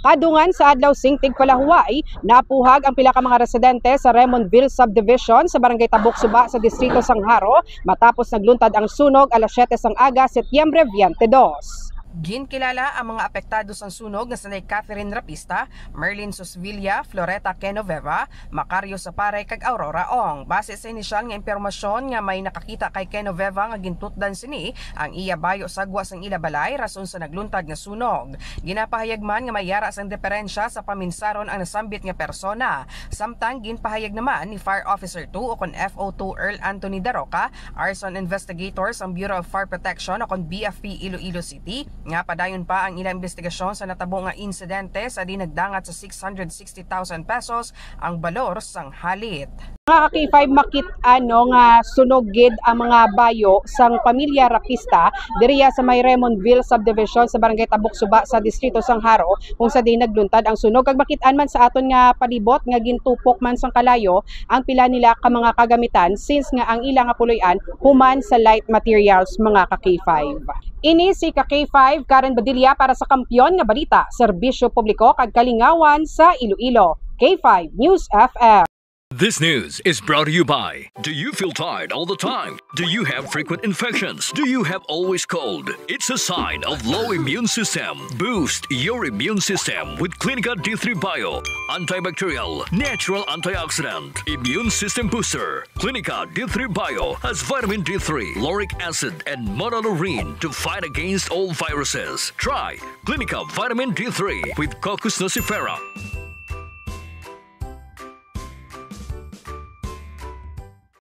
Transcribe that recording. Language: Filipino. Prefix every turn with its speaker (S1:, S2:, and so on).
S1: Kadungan sa adlaw singtig palahuay, napuhag ang pila ka mga residente sa Raymondville Subdivision sa Barangay Tabok Suba sa Distrito Sangharo matapos nagluntad ang sunog alas 7 sang aga, Setyembre 22.
S2: Ginkilala ang mga apektado sa sunog na sanay Catherine Rapista, Merlin Susvilla, Floreta Kenoveva, Macario Sapare kag Aurora Ong. Base sa inisyal nga impormasyon nga may nakakita kay Kenoveva nga gintutdan sini ang iya bayo sagwa sang ila balay rason sa nagluntad nga sunog. Ginapahayag man nga may yara sang diferensya sa paminsaron ang nasambit nga persona. Samtang ginpahayag naman ni Fire Officer 2 o kon FO2 Earl Anthony Daroca, arson investigators ang Bureau of Fire Protection o kon BFP Iloilo City, nga padayon pa ang ilang investigasyon sa natabo nga insidente sa di nagdangat sa 660,000 pesos ang balor sang halit.
S1: Mga ka-K5 makit-ano nga sunogid ang mga bayo sang pamilya Rapista diriya sa may Raymondville Subdivision sa Barangay Tabok Suba sa Distrito Sangharo kung sa di nagluntad ang sunog. Kag makit-an man sa aton nga palibot nga gintupok man sang kalayo ang pila nila ka mga kagamitan since nga ang ilang nga puloy-an human sa light materials mga ka-K5. Ini si ka-K5 Karen Badilla para sa Kampiyon nga Balita, Serbisyo Publiko kag Kalingawan sa Iloilo. K5 News FM.
S3: This news is brought to you by, do you feel tired all the time? Do you have frequent infections? Do you have always cold? It's a sign of low immune system. Boost your immune system with Clinica D3 Bio, antibacterial, natural antioxidant, immune system booster. Clinica D3 Bio has vitamin D3, lauric acid, and monolurine to fight against all viruses. Try Clinica Vitamin D3 with Coccus nocifera